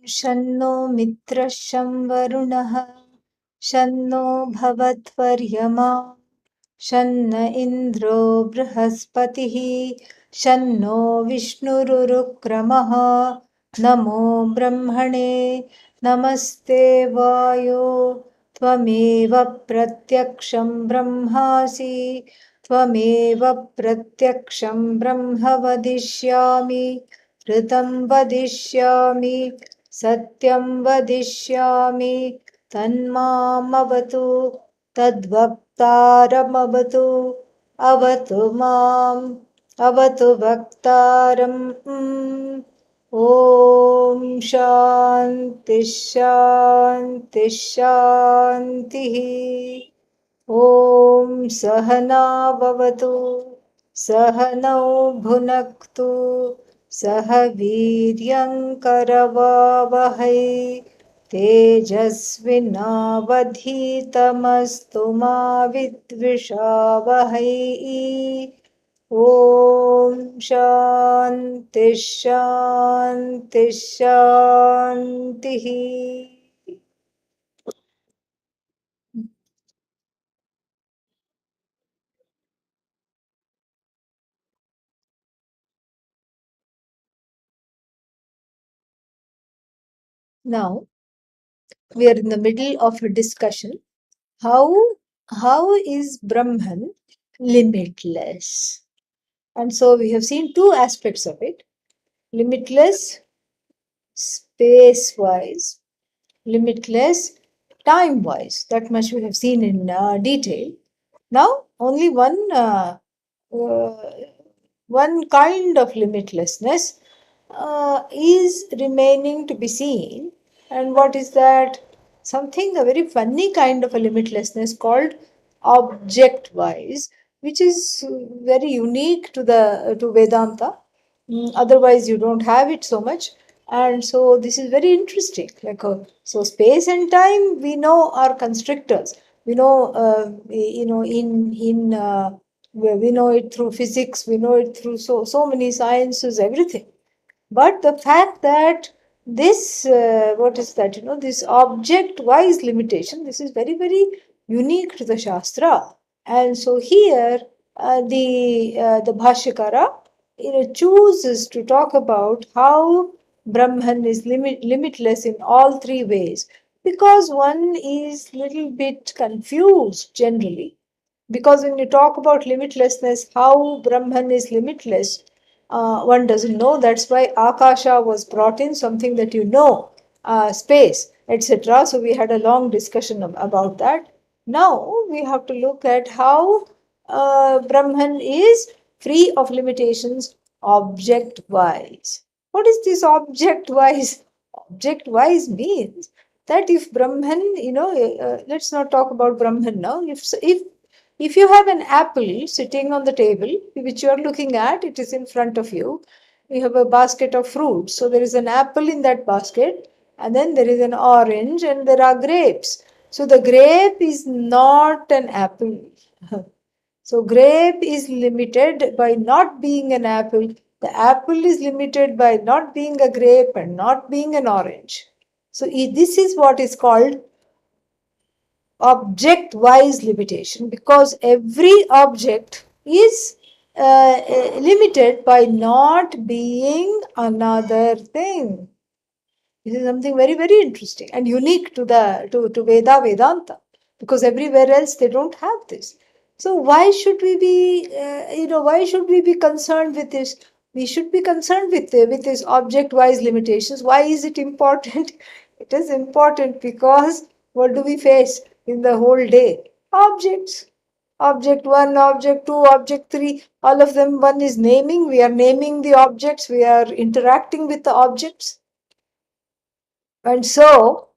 शन्नो मित्रः शं वरुणः शन्नो भवत्वर्यमा शन्न इन्द्रो बृहस्पतिः शन्नो विष्णुरुरुक्रमः नमो ब्रह्मणे नमस्ते वायो त्वमेव प्रत्यक्षं ब्रह्मासि त्वमेव प्रत्यक्षं ब्रह्म वदिष्यामि ऋतं वदिष्यामि सत्यं वदिष्यामि तन्मामवतु तद्वक्तारमवतु अवतु माम् अवतु वक्तारम् ॐ शान्ति शान्ति शान्तिः ॐ सहना भवतु सहनौ भुनक्तु सह वीर्यङ्करवावहै तेजस्विनावधीतमस्तु मा विद्विषावहै ॐ शान्ति शान्ति शान्तिः Now we are in the middle of a discussion. How is Brahman limitless? And so we have seen two aspects of it: limitless space wise, limitless time wise. That much we have seen in detail. Now only one kind of limitlessness is remaining to be seen. And what is that? Something, a very funny kind of a limitlessness called object wise, which is very unique to Vedanta. Otherwise you don't have it so much. And so this is very interesting. So space and time, we know, are constrictors. We know, we know it through physics, we know it through so many sciences, everything. But the fact that this, what is that, this object wise limitation, this is very, very unique to the Shastra. And so here the Bhashyakara chooses to talk about how Brahman is limitless in all three ways, because one is little bit confused generally. Because when you talk about limitlessness, how Brahman is limitless, one doesn't know. That's why Akasha was brought in, something that space, etc. So we had a long discussion about that. Now we have to look at how Brahman is free of limitations object wise. What is this object wise? Object wise means that if Brahman, let's not talk about Brahman now. If you have an apple sitting on the table, which you are looking at, it is in front of you. You have a basket of fruits. So there is an apple in that basket, and then there is an orange, and there are grapes. So the grape is not an apple. So grape is limited by not being an apple. The apple is limited by not being a grape and not being an orange. So this is what is called object wise limitation, because every object is limited by not being another thing. This is something very, very interesting and unique to Vedanta, because everywhere else they don't have this. So why should we be concerned with this? We should be concerned with this object wise limitations. Why is it important? It is important because what do we face in the whole day? Objects. Object 1, object 2, object 3, all of them, one is naming. We are naming the objects, we are interacting with the objects. And so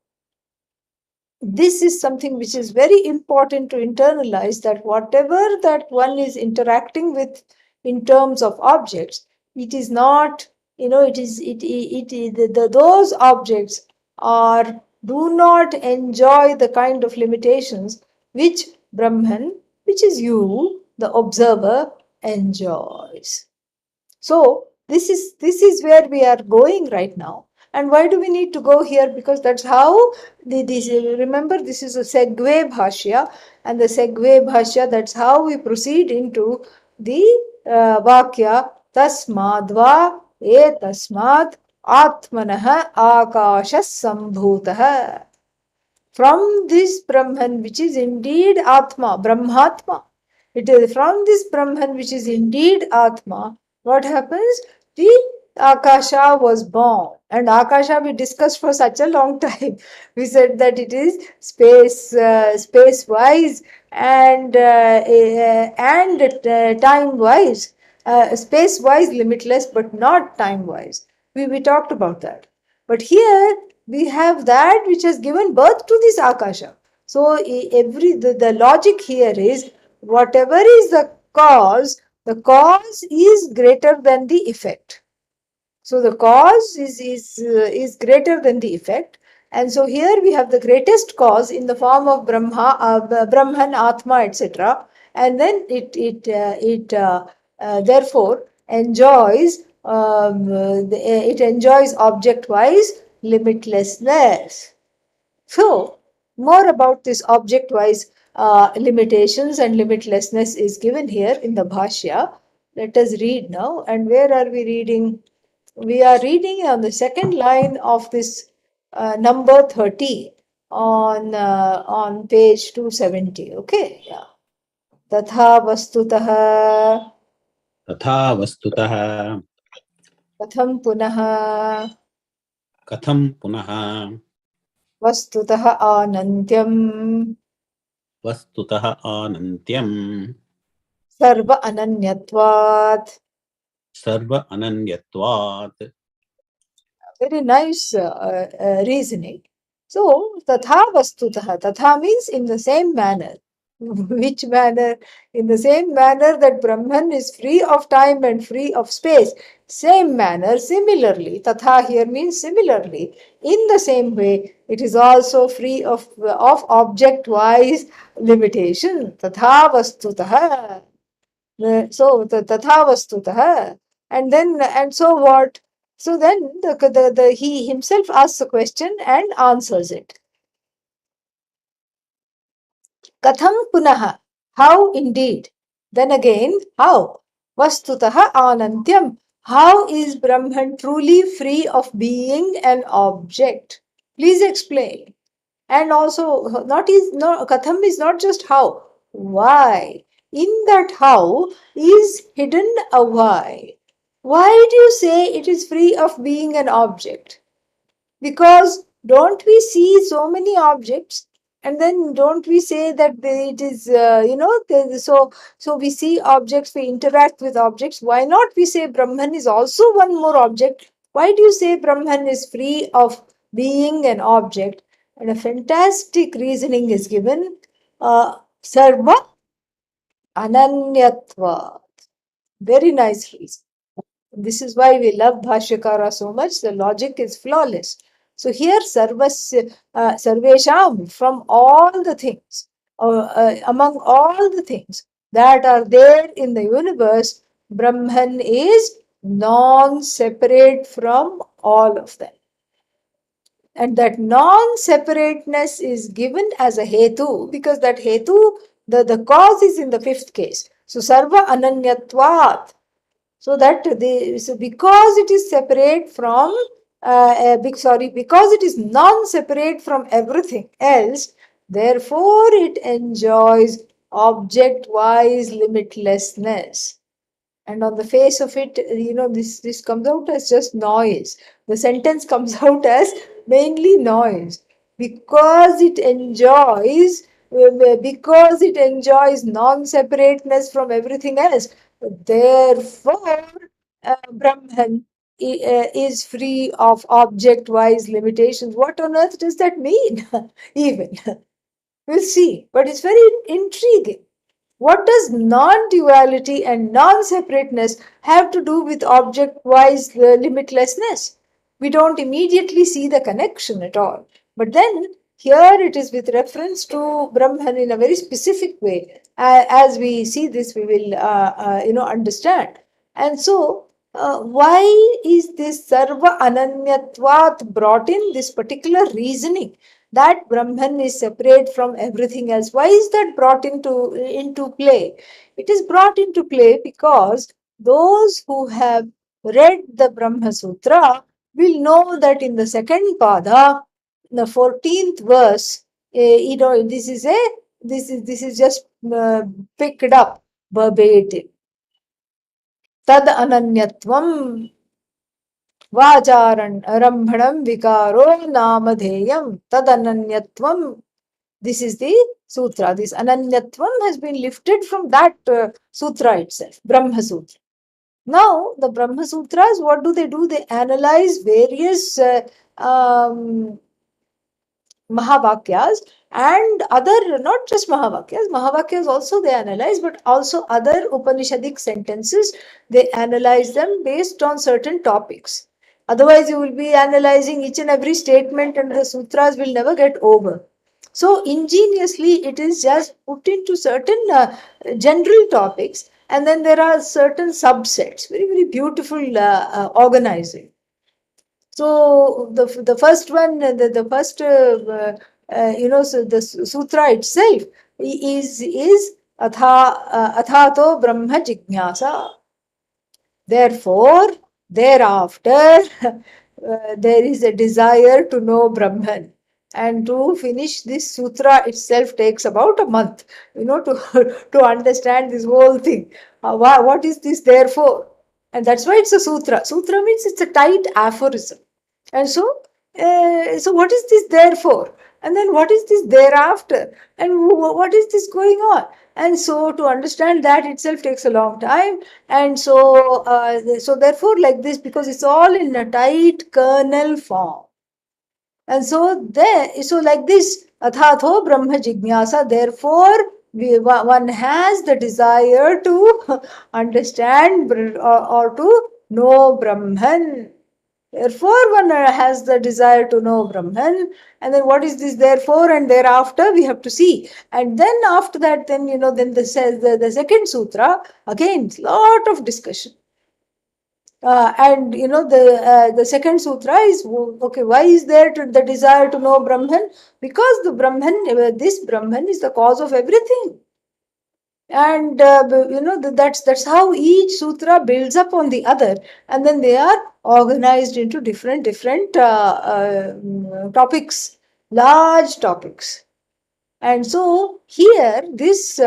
this is something which is very important to internalize, that whatever that one is interacting with in terms of objects, it is not, those objects do not enjoy the kind of limitations which Brahman, which is you, the observer, enjoys. So this is where we are going right now. And why do we need to go here? Because that's how remember, this is a segue bhashya, and the segue bhashya, that's how we proceed into the vakya tasmadva etasmat atmanah akashas sambhutah. From this Brahman, which is indeed Atma, Brahmatma. It is from this Brahman, which is indeed Atma. What happens? The Akasha was born. And Akasha we discussed for such a long time. We said that it is space-wise and time-wise. Space-wise limitless, but not time-wise. We talked about that. But here we have that which has given birth to this Akasha. So the logic here is, whatever is the cause is greater than the effect. So the cause is greater than the effect. And so here we have the greatest cause in the form of Brahman, Atma, etc. And then it therefore enjoys it enjoys object-wise limitlessness. So more about this object-wise limitations and limitlessness is given here in the Bhashya. Let us read now. And where are we reading? We are reading on the second line of this number 30 on page 270. Okay, yeah. Tatha vastutah तथा वस्तुतः katham punah कथं पुनः vastutah anantyam वस्तुतः अनन्त्यं sarva ananyatvat. Serve अनन्यत्वात्. Very nice reasoning. So, tatha vastutah. Tatha means in the same manner. Which manner? In the same manner that Brahman is free of time and free of space. Same manner, similarly. Tatha here means similarly. In the same way, it is also free of object-wise limitation. Tatha vastutah. So tatha vastutah. And so what? So then he himself asks a question and answers it. Katham punah. How indeed? Then again, how? Vastutah anantyam. How is Brahman truly free of being an object? Please explain. And also, Katham is not just how. Why? In that how is hidden a why. Why do you say it is free of being an object? Because don't we see so many objects, and then don't we say that it is so we see objects, we interact with objects. Why not we say Brahman is also one more object? Why do you say Brahman is free of being an object? And a fantastic reasoning is given. Sarva ananyatva. Very nice reason. This is why we love Bhashyakara so much. The logic is flawless. So here, sarvesham, from all the things, among all the things that are there in the universe, Brahman is non-separate from all of them. And that non-separateness is given as a hetu, because that hetu, the cause is in the fifth case. So sarva ananyatvat. So that because it is separate from because it is non-separate from everything else, therefore it enjoys object-wise limitlessness. And on the face of it, this comes out as just noise. The sentence comes out as mainly noise. Because it enjoys non-separateness from everything else, therefore Brahman is free of object-wise limitations. What on earth does that mean? Even we'll see, but it's very intriguing. What does non-duality and non-separateness have to do with object-wise limitlessness? We don't immediately see the connection at all. But then here it is with reference to Brahman in a very specific way. As we see this, we will understand. And so why is this Sarva Ananyatvat brought in, this particular reasoning that Brahman is separate from everything else? Why is that brought into play? It is brought into play because those who have read the Brahma Sutra will know that in the second pada, the 14th verse, this is just picked up verbatim. Tad ananyatvam Vacharan vikaro namadheyam tadananyatvam. This is the sutra. This ananyatvam has been lifted from that sutra itself, Brahma Sutra. Now, the Brahma Sutras, what do? They analyze various Mahavakyas and other, not just Mahavakyas also they analyze, but also other Upanishadic sentences. They analyze them based on certain topics. Otherwise, you will be analyzing each and every statement, and the sutras will never get over. So, ingeniously, it is just put into certain general topics, and then there are certain subsets. Very, very beautiful organizing. So the first one, the first so the sutra itself is athato brahma jignasa. Therefore, thereafter, there is a desire to know Brahman. And to finish this sutra itself takes about a month, to understand this whole thing. What is this therefore? And that's why it's a sutra. Sutra means it's a tight aphorism. And so, what is this therefore? And then what is this thereafter? And what is this going on? And so to understand that itself takes a long time. And so, therefore, like this, because it's all in a tight kernel form. And so like this, athatho brahma jignasa, therefore, one has the desire to understand or to know Brahman. Therefore, one has the desire to know Brahman. And then what is this therefore and thereafter? We have to see. And then after that, then, then the second sutra, again, lot of discussion. And the second sutra is, okay, why is there the desire to know Brahman? Because the Brahman, this Brahman is the cause of everything. And that's how each sutra builds up on the other, and then they are organized into different topics, large topics. And so here this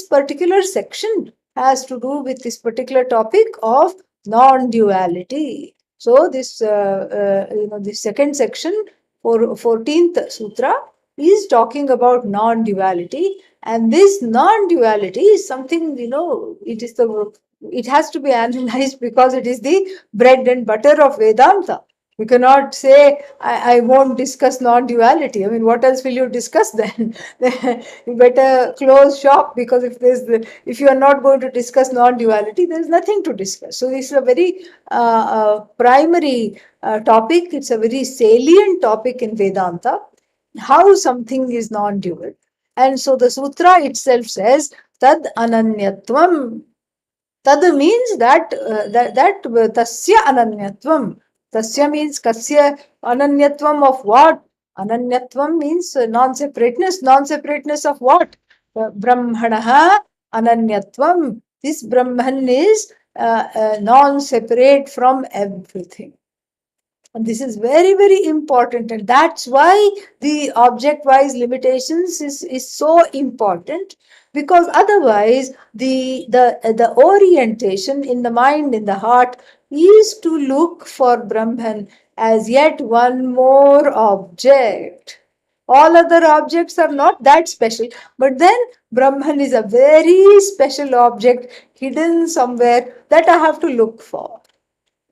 particular section has to do with this particular topic of non-duality. So this this second section for 14th sutra is talking about non-duality, and this non-duality is something, it has to be analyzed because it is the bread and butter of Vedanta. You cannot say, I won't discuss non-duality. I mean, what else will you discuss then? You better close shop, because if you are not going to discuss non-duality, there is nothing to discuss. So this is a very primary topic. It's a very salient topic in Vedanta, how something is non-dual. And so the sutra itself says, tad ananyatvam. Tad means that tasya ananyatvam. Tasya means kasya ananyatvam of what? Ananyatvam means non-separateness. Non-separateness of what? Brahmanaha ananyatvam. This Brahman is non-separate from everything. And this is very, very important. And that's why the object-wise limitations is so important, because otherwise the orientation in the mind, in the heart, is to look for Brahman as yet one more object. All other objects are not that special, but then Brahman is a very special object hidden somewhere that I have to look for.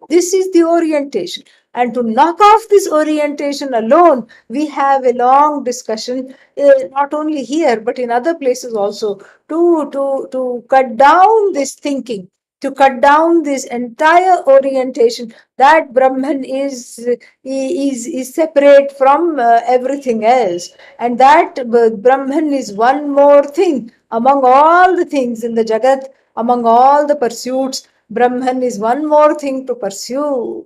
This is the orientation. And to knock off this orientation alone, we have a long discussion, not only here, but in other places also, to cut down this thinking, to cut down this entire orientation that Brahman is separate from everything else, and that Brahman is one more thing among all the things in the Jagat, among all the pursuits, Brahman is one more thing to pursue,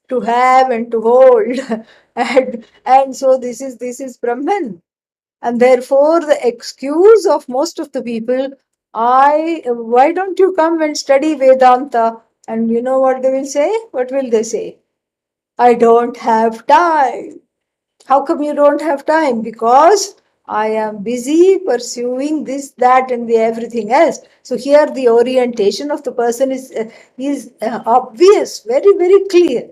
to have and to hold. And so this is Brahman. And therefore, the excuse of most of the people, why don't you come and study Vedanta? And you know what they will say? What will they say? I don't have time. How come you don't have time? Because I am busy pursuing this, that, and the everything else. So here the orientation of the person is obvious, very, very clear.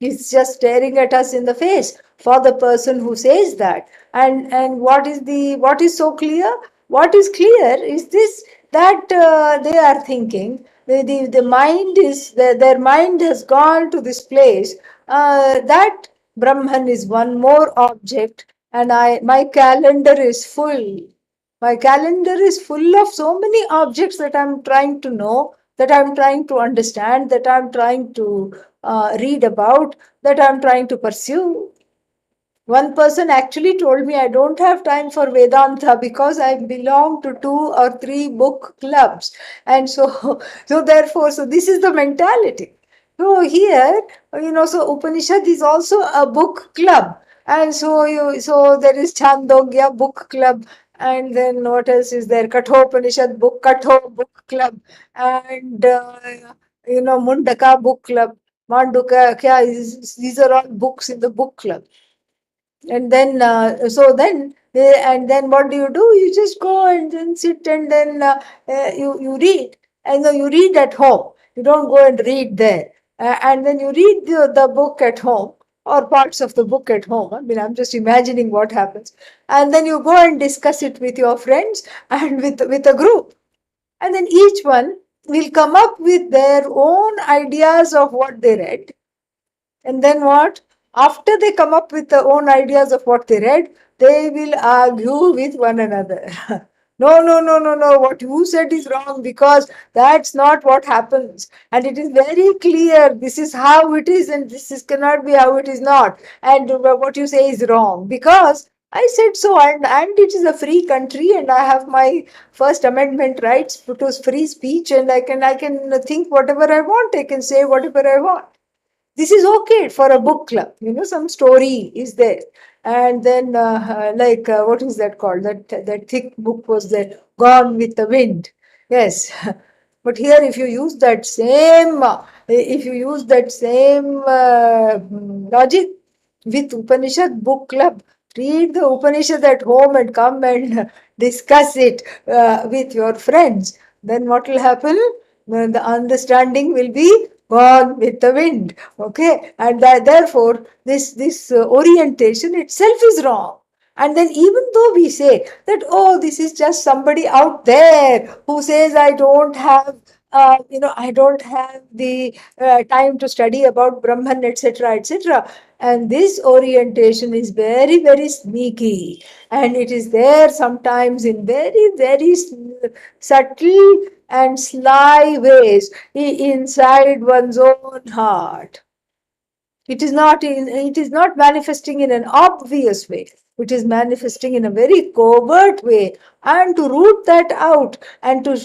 He's just staring at us in the face for the person who says that. And what is so clear? What is clear is this, that they are thinking, the mind is, their mind has gone to this place, that Brahman is one more object, and my calendar is full. My calendar is full of so many objects that I'm trying to know, that I'm trying to understand, that I'm trying to read about, that I'm trying to pursue. One person actually told me, I don't have time for Vedanta because I belong to 2 or 3 book clubs. And so, so therefore, so this is the mentality. So here, so Upanishad is also a book club. And so there is Chandogya book club. And then what else is there? Kathopanishad Katho book club. And, Mundaka book club. Manduka, these are all books in the book club. And then and then what do? You just go and then sit, and then you read, and then you read at home. You don't go and read there. And then you read the book at home, or parts of the book at home. I mean, I'm just imagining what happens. And then you go and discuss it with your friends and with a group. And then each one will come up with their own ideas of what they read. And then what? After they come up with their own ideas of what they read, they will argue with one another. No, no, no, no, no. What you said is wrong, because that's not what happens. And it is very clear. This is how it is, and cannot be how it is not. And what you say is wrong, because I said so, and it is a free country, and I have my First Amendment rights to free speech, and I can think whatever I want. I can say whatever I want. This is okay for a book club. Some story is there. And then what is that called? That thick book was there, Gone with the Wind. Yes. But here, if you use that same logic with Upanishad book club, read the Upanishad at home and come and discuss it with your friends, then what will happen? The understanding will be gone with the wind. Okay, and therefore this orientation itself is wrong. And then even though we say that, oh, this is just somebody out there who says, I don't have the time to study about Brahman, etc., etc. And this orientation is very, very sneaky, and it is there sometimes in very, very subtle and sly ways inside one's own heart. It is not manifesting in an obvious way. It is manifesting in a very covert way. And to root that out, and to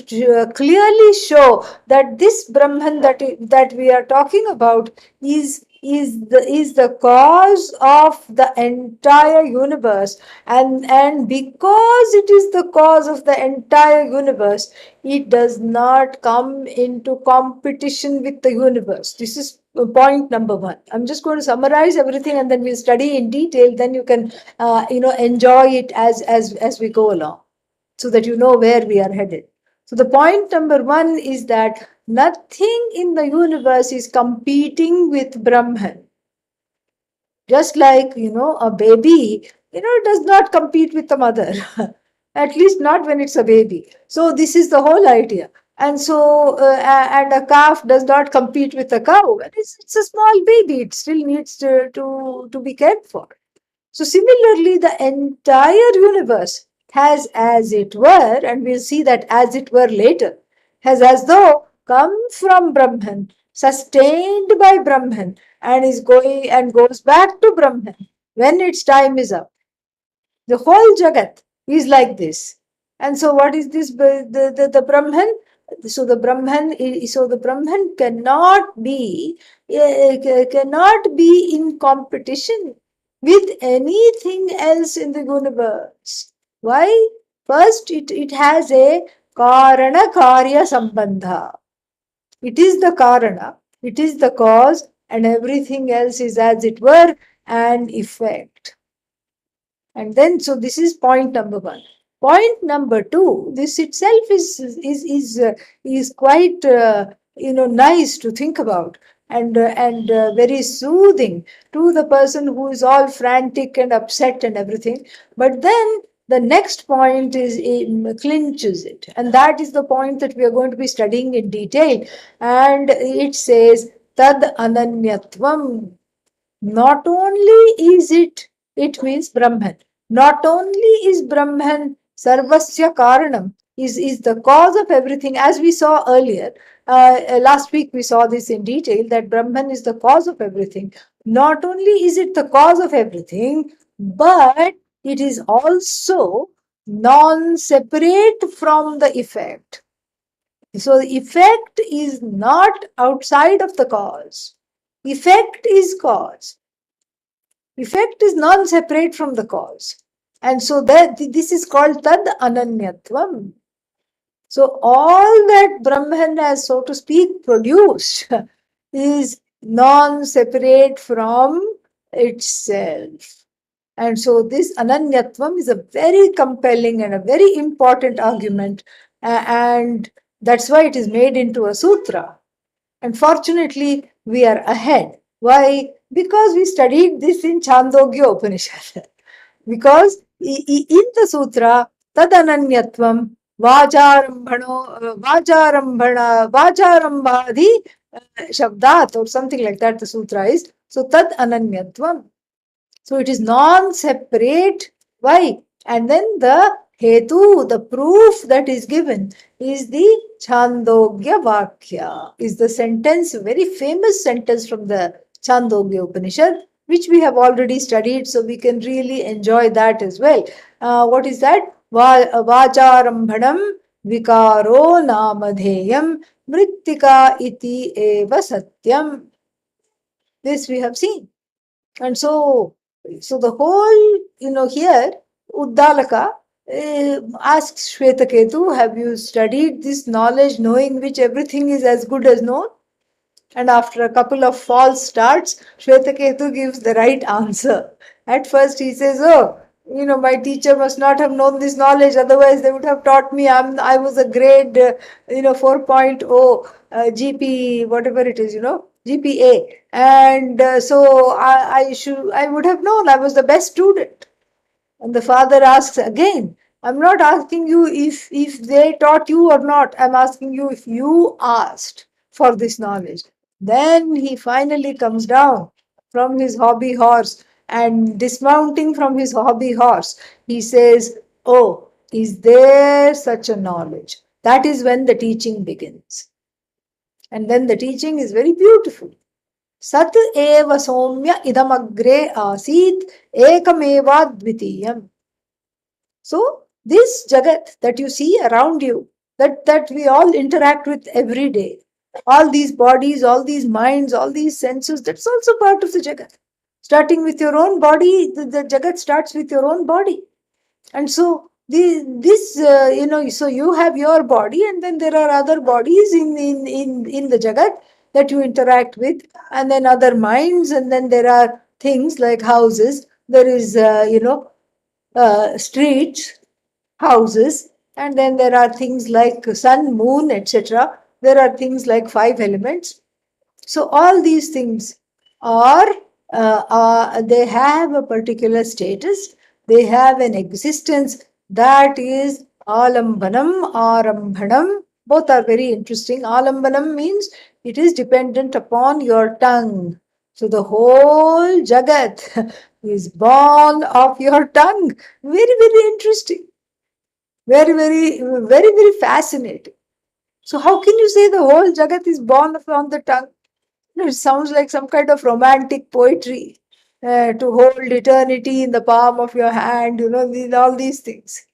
clearly show that this Brahman that we are talking about is the cause of the entire universe, and because it is the cause of the entire universe, it does not come into competition with the universe. This is point number 1. I'm just going to summarize everything, and then we'll study in detail. Then you can enjoy it as we go along, so that you know where we are headed. So the point number 1 is that nothing in the universe is competing with Brahman. Just like, a baby, does not compete with the mother. At least not when it's a baby. So this is the whole idea. And so, and a calf does not compete with a cow. And it's a small baby. It still needs to be cared for. So similarly, the entire universe has, as it were, and we'll see that as it were later, has as though come from Brahman, sustained by Brahman, and is going and goes back to Brahman when its time is up. The whole Jagat is like this. And so what is this, the Brahman? So the Brahman cannot be in competition with anything else in the universe. Why? First, it has a Karana Karya Sambandha. It is the Karana, it is the cause, and everything else is, as it were, an effect. And then, so this is point number one. Point number two, this itself is quite nice to think about, and very soothing to the person who is all frantic and upset and everything. But then the next point is clinches it, and that is the point that we are going to be studying in detail. And it says tad ananyatvam. Not only is it means Brahman. Not only is Brahman Sarvasya Karanam, is the cause of everything, as we saw earlier. Last week we saw this in detail, that Brahman is the cause of everything. Not only is it the cause of everything, but it is also non-separate from the effect. So the effect is not outside of the cause. Effect is cause. Effect is non-separate from the cause. And so that this is called tad ananyatvam. So all that Brahman has, so to speak, produced is non-separate from itself. And so this ananyatvam is a very compelling and a very important argument, and that's why it is made into a sutra. And fortunately, we are ahead. Why? Because we studied this in Chandogya Upanishad. Because in the sutra, tadananyatvam vajarambhadi shabdat, or something like that, the sutra is. So tad ananyatvam. So it is non-separate. Why? And then the hetu, the proof that is given, is the Chandogya Vakya, is the sentence, very famous sentence from the Chandogya Upanishad, which we have already studied, so we can really enjoy that as well. What is that? Vacharambhanam vikaro namadheyam mrittika iti eva satyam. This we have seen. And so the whole, here, Uddalaka asks Shvetaketu, have you studied this knowledge, knowing which everything is as good as known? And after a couple of false starts, Shvetaketu gives the right answer. At first he says, my teacher must not have known this knowledge, otherwise they would have taught me. I was a grade, 4.0 GP, whatever it is, GPA. And so I would have known, I was the best student. And the father asks again, I'm not asking you if they taught you or not. I'm asking you if you asked for this knowledge. Then he finally comes down from his hobby horse, and dismounting from his hobby horse, he says, oh, is there such a knowledge? That is when the teaching begins. And then the teaching is very beautiful. Sat eva somya idamagre asit ekameva dvitiyam. So this jagat that you see around you, that we all interact with every day, all these bodies, all these minds, all these senses, that's also part of the jagat. Starting with your own body, the jagat starts with your own body. And so so you have your body, and then there are other bodies in the jagat that you interact with, and then other minds, and then there are things like houses. There is streets, houses, and then there are things like sun, moon, etc. There are things like 5 elements. So all these things are they have a particular status. They have an existence that is alambanam, arambhanam. Both are very interesting. Alambanam means it is dependent upon your tongue. So the whole jagat is born of your tongue. Very, very interesting. Very, very, very, very fascinating. So how can you say the whole jagat is born on the tongue? It sounds like some kind of romantic poetry, to hold eternity in the palm of your hand, all these things.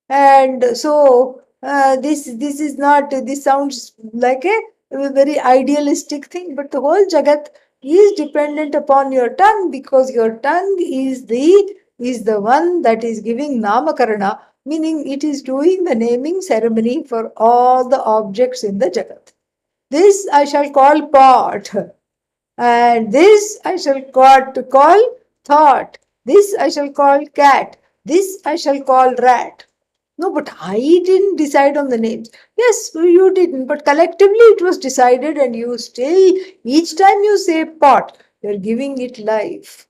And so this is not, this sounds like a very idealistic thing, but the whole Jagat is dependent upon your tongue, because your tongue is the one that is giving Namakarana, meaning it is doing the naming ceremony for all the objects in the Jagat. This I shall call pot, and this I shall call thought, this I shall call cat, this I shall call rat. No, but I didn't decide on the names. Yes, you didn't, but collectively it was decided, and you still, each time you say pot, you're giving it life.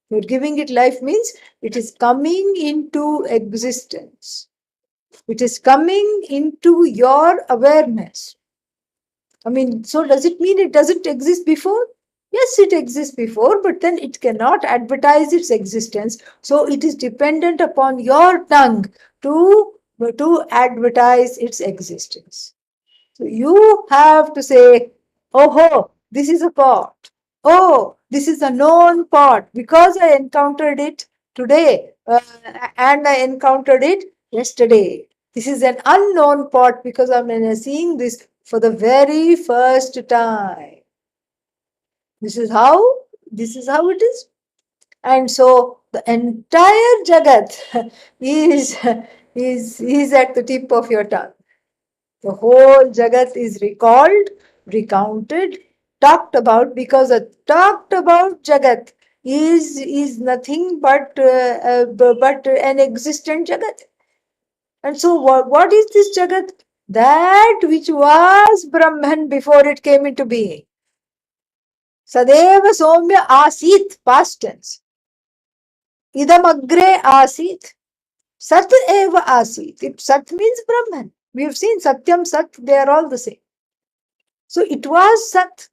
You're giving it life means it is coming into existence. It is coming into your awareness. I mean, so does it mean it doesn't exist before? Yes, it exists before, but then it cannot advertise its existence. So it is dependent upon your tongue to advertise its existence. So you have to say, oh, this is a pot. Oh, this is a known pot because I encountered it today and I encountered it yesterday. This is an unknown pot because I'm seeing this for the very first time. This is how it is. And so the entire Jagat is at the tip of your tongue. The whole Jagat is recalled, recounted, talked about, because a talked about Jagat is nothing but an existent Jagat. And so what is this Jagat? That which was Brahman before it came into being. Sadeva Somya Asit, past tense. Idam Agre Asit. Sat eva Asit. If Sat means Brahman. We have seen Satyam, Sat, they are all the same. So it was Sat.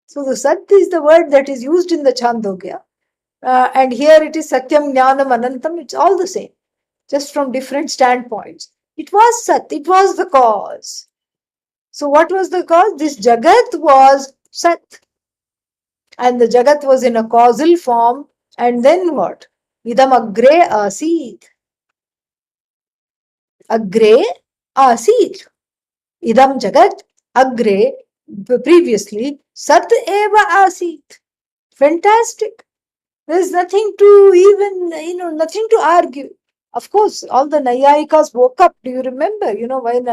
So the Sat is the word that is used in the Chandogya. And here it is Satyam, Jnanam, Anantam. It's all the same, just from different standpoints. It was Sat. It was the cause. So what was the cause? This Jagat was Sat. And the Jagat was in a causal form. And then what? Idam agre asit. Agre asit. Idam Jagat agre, previously, Sat eva asit. Fantastic. There's nothing to even, nothing to argue. Of course, all the Nayayikas woke up. Do you remember? When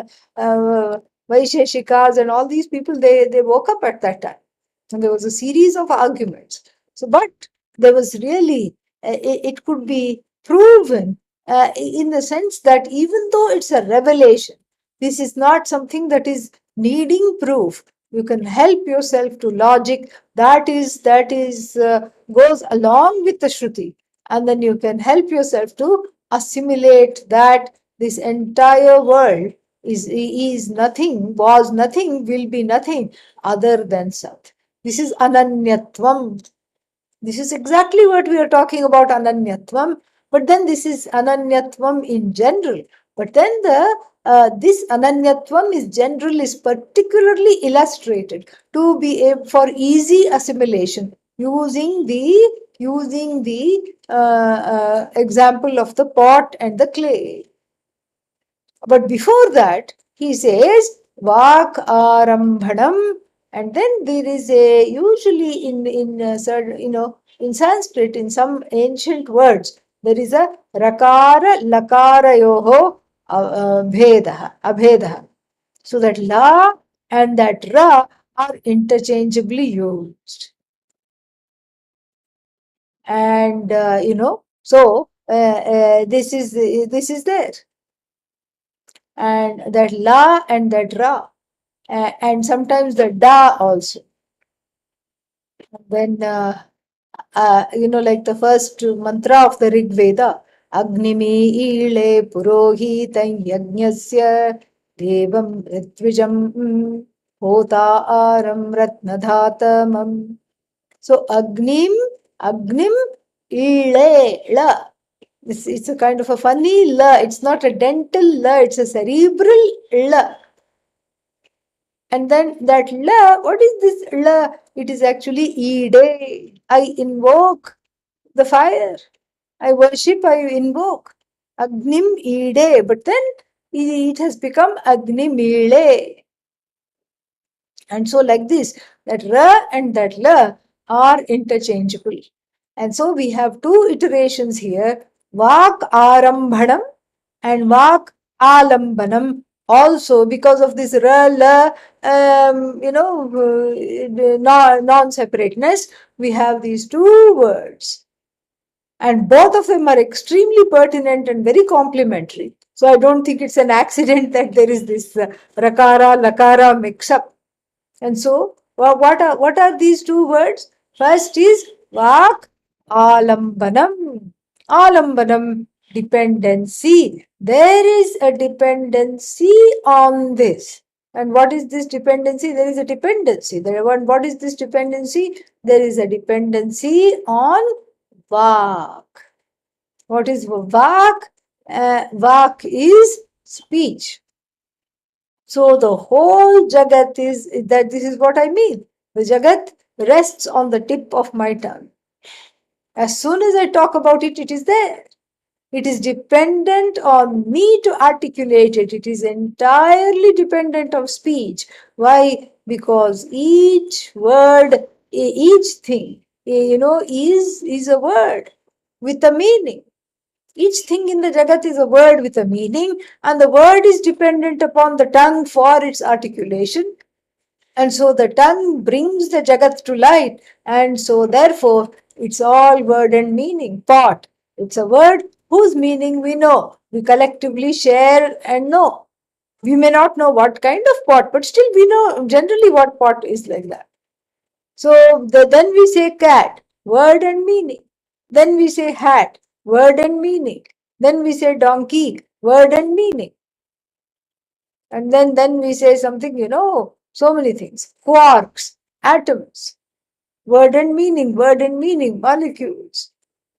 Vaisheshikas and all these people, they woke up at that time. And there was a series of arguments. So, but there was really, it could be proven in the sense that even though it's a revelation, this is not something that is needing proof. You can help yourself to logic that goes along with the Shruti, and then you can help yourself to assimilate that this entire world is nothing, was nothing, will be nothing other than Sat. This is Ananyatvam. This is exactly what we are talking about, Ananyatvam. But then this is Ananyatvam in general. But then this Ananyatvam is general, is particularly illustrated to be for easy assimilation using the example of the pot and the clay. But before that, he says Vak Arambhanam, and then there is a, usually in Sanskrit, in some ancient words, there is a Rakara Lakara Yoho Abhedaha. So that La and that Ra are interchangeably used. And so this is there. And that La and that Ra. And sometimes the Da also. Then, like the first mantra of the Rig Veda, Agnimi Ile Purohitam Yajnasya Devam Ritvijam Hota Aram Ratnadhatamam. So, Agnim Ile La. It's a kind of a funny La. It's not a dental La, it's a cerebral La. And then that La, what is this La? It is actually Ide. I invoke the fire. I worship, I invoke. Agnim Ide. But then it has become Agni Mile. And so like this, that Ra and that La are interchangeable. And so we have two iterations here, Vak Arambhanam and Vak Alambanam. Also, because of this Ra, La, non-separateness, we have these two words. And both of them are extremely pertinent and very complementary. So I don't think it's an accident that there is this Rakara, Lakara mix-up. And so, what are these two words? First is Vak Alambanam. Alambanam, dependency. There is a dependency on this. And what is this dependency? There is a dependency. What is this dependency? There is a dependency on Vak. What is Vak? Vak is speech. So the whole Jagat is that this is what I mean. The Jagat rests on the tip of my tongue. As soon as I talk about it, it is there. It is dependent on me to articulate it. It is entirely dependent on speech. Why? Because each word, each thing, is a word with a meaning. Each thing in the Jagat is a word with a meaning, and the word is dependent upon the tongue for its articulation. And so the tongue brings the Jagat to light, and so therefore it's all word and meaning. Pot. It's a word whose meaning we know. We collectively share and know. We may not know what kind of pot, but still we know generally what pot is like that. So then we say cat, word and meaning. Then we say hat, word and meaning. Then we say donkey, word and meaning. And then we say something, so many things. Quarks, atoms, word and meaning, molecules.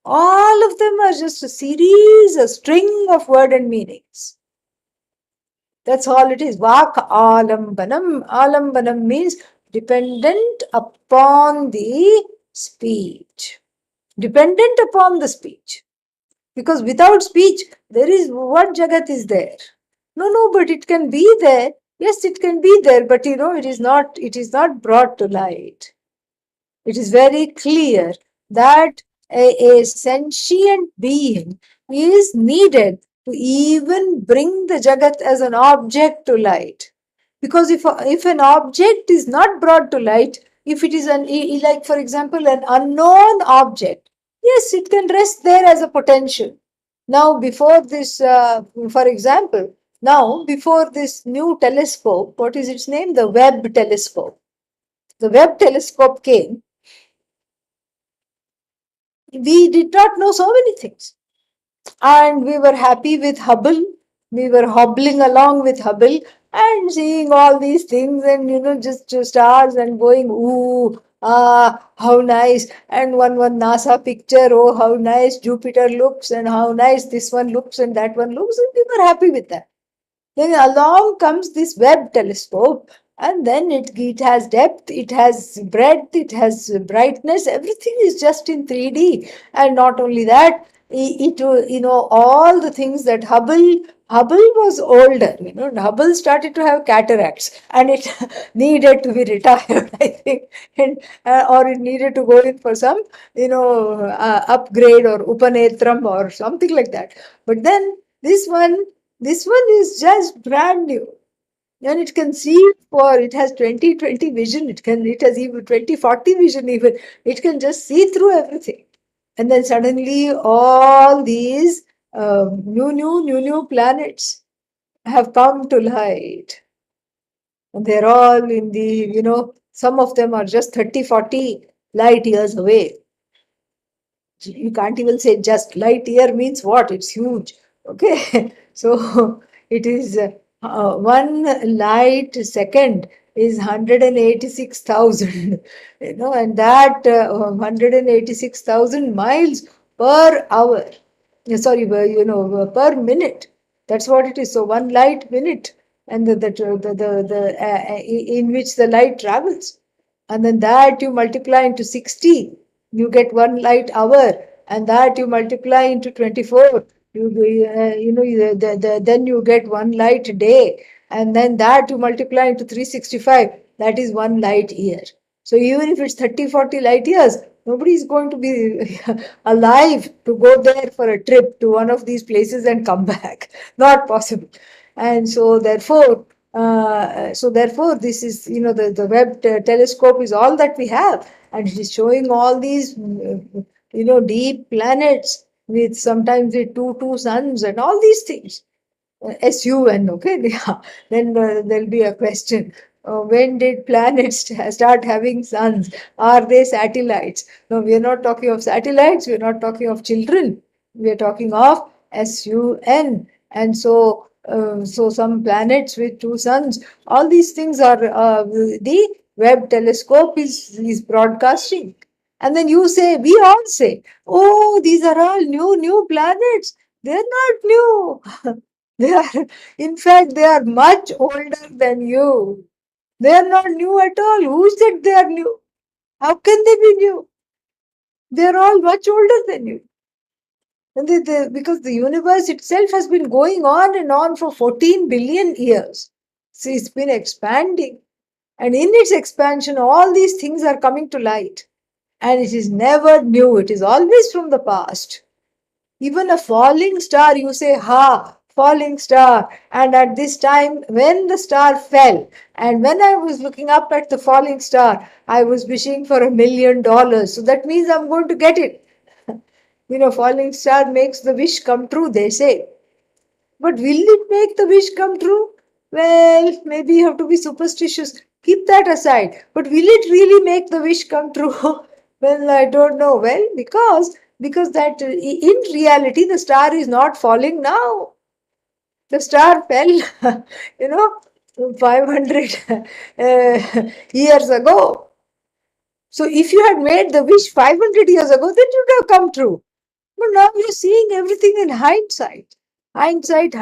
All of them are just a series, a string of word and meanings. That's all it is. Vak alambanam. Alambanam means dependent upon the speech. Dependent upon the speech. Because without speech, there is what Jagat is there. No, but it can be there. Yes, it can be there, but it is not brought to light. It is very clear that a sentient being is needed to even bring the Jagat as an object to light. Because if an object is not brought to light, if it is like for example an unknown object, yes, it can rest there as a potential. Now before this, for example, now before this new telescope, what is its name? The Webb telescope. The Webb telescope came. We did not know so many things. And we were happy with Hubble. We were hobbling along with Hubble and seeing all these things and, just stars and going, ooh, how nice. And one NASA picture, oh, how nice Jupiter looks and how nice this one looks and that one looks. And we were happy with that. Then along comes this Webb telescope, and then it has depth, it has breadth, it has brightness, everything is just in 3D. And not only that, all the things that Hubble was older, Hubble started to have cataracts and it needed to be retired, I think, and or it needed to go in for some, upgrade or upanetram or something like that. But then this one is just brand new. And it can see it has 20/20 vision. It has even 20/40 vision even. It can just see through everything. And then suddenly all these new planets have come to light. And they're all in some of them are just 30-40 light years away. You can't even say just. Light year means what? It's huge. Okay. So it is one light second is 186,000, and that 186,000 miles per hour. Sorry, per minute. That's what it is. So one light minute, and in which the light travels, and then that you multiply into 60, you get one light hour, and that you multiply into 24, Then you get one light day, and then that you multiply into 365, that is one light year. So even if it's 30, 40 light years, nobody is going to be alive to go there for a trip to one of these places and come back. Not possible. And so therefore, this is, the Webb telescope is all that we have, and it is showing all these, deep planets with sometimes with two suns and all these things. SUN, okay? Yeah. Then there'll be a question. When did planets start having suns? Are they satellites? No, we are not talking of satellites. We are not talking of children. We are talking of SUN. And so some planets with two suns. All these things are the Webb telescope is broadcasting. And then we all say, oh, these are all new planets. They're not new. They are, in fact, they are much older than you. They are not new at all. Who said they are new? How can they be new? They are all much older than you. And because the universe itself has been going on and on for 14 billion years. So it's been expanding. And in its expansion, all these things are coming to light. And it is never new. It is always from the past. Even a falling star, you say, ha, falling star. And at this time, when the star fell, and when I was looking up at the falling star, I was wishing for $1 million. So that means I'm going to get it. Falling star makes the wish come true, they say. But will it make the wish come true? Well, maybe you have to be superstitious. Keep that aside. But will it really make the wish come true? Well, I don't know. Well, because that in reality the star is not falling now. The star fell, 500 years ago. So if you had made the wish 500 years ago, then it would have come true. But now you're seeing everything in hindsight. Hindsight.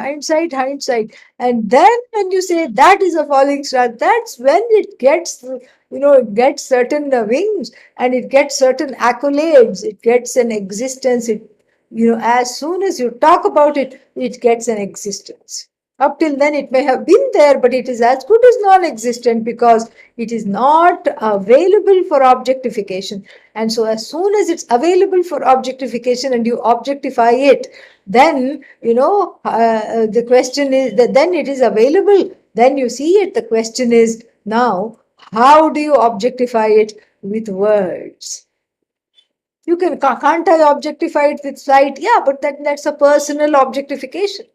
And then when you say that is a falling star, that's when it gets, it gets certain wings, and it gets certain accolades. It gets an existence. As soon as you talk about it, it gets an existence. Up till then, it may have been there, but it is as good as non-existent because it is not available for objectification. And so as soon as it's available for objectification and you objectify it, then, the question is that then it is available. Then you see it. The question is now, how do you objectify it? With words. Can't I objectify it with sight? Yeah, but that's a personal objectification.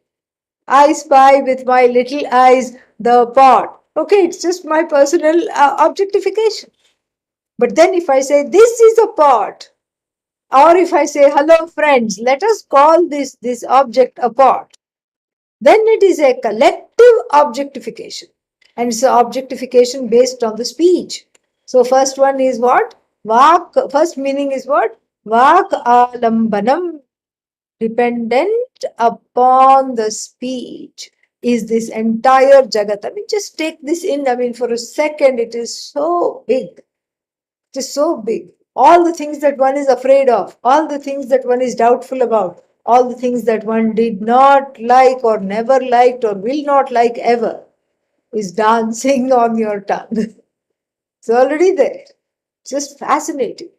I spy with my little eyes the pot. Okay, it's just my personal objectification. But then if I say this is a pot, or if I say hello friends, let us call this object a pot, then it is a collective objectification. And it's an objectification based on the speech. So first one is what? First meaning is what? Vak alambanam, dependent upon the speech, is this entire Jagat. I mean, just take this in. I mean, for a second, it is so big. It is so big. All the things that one is afraid of, all the things that one is doubtful about, all the things that one did not like or never liked or will not like ever is dancing on your tongue. It's already there. Just fascinating.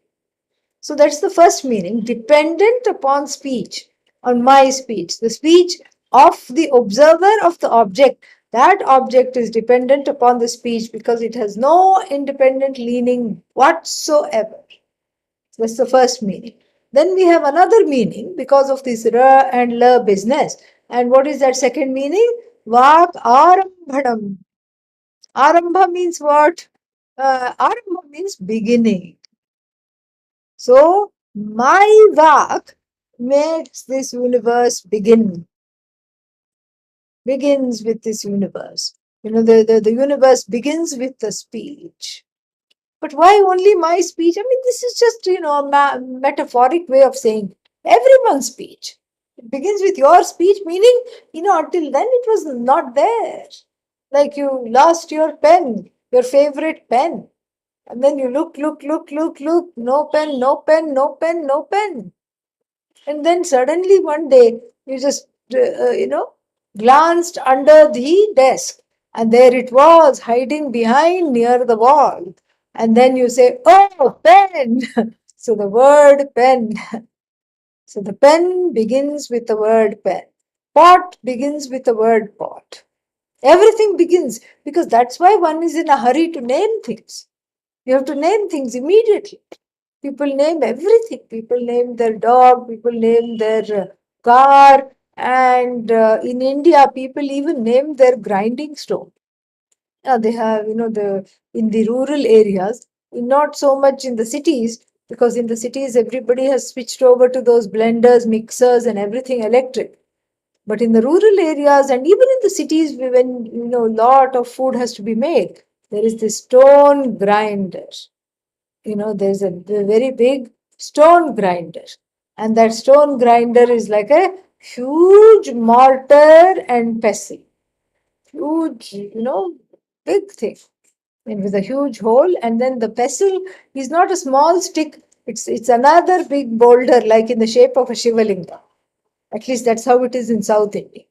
So that's the first meaning, dependent upon speech, on my speech. The speech of the observer of the object. That object is dependent upon the speech because it has no independent leaning whatsoever. That's the first meaning. Then we have another meaning because of this ra and la business. And what is that second meaning? Vak arambhanam. Arambha means what? Arambha means beginning. So, my vak makes this universe begins with this universe. The universe begins with the speech. But why only my speech? I mean, this is just, a metaphoric way of saying everyone's speech. It begins with your speech, meaning, until then it was not there. Like you lost your pen, your favorite pen. And then you look, no pen. And then suddenly one day, You just, glanced under the desk, and there it was, hiding behind near the wall. And then you say, oh, pen. So the word pen. So the pen begins with the word pen. Pot begins with the word pot. Everything begins, because that's why one is in a hurry to name things. You have to name things immediately. People name everything. People name their dog, people name their car, and in India, people even name their grinding stone. They have, in the rural areas, not so much in the cities, because in the cities, everybody has switched over to those blenders, mixers, and everything electric. But in the rural areas and even in the cities, when, a lot of food has to be made, there is this stone grinder. There's a very big stone grinder. And that stone grinder is like a huge mortar and pestle. Huge, big thing. And with a huge hole. And then the pestle is not a small stick. It's another big boulder, like in the shape of a Shivalinga. At least that's how it is in South India.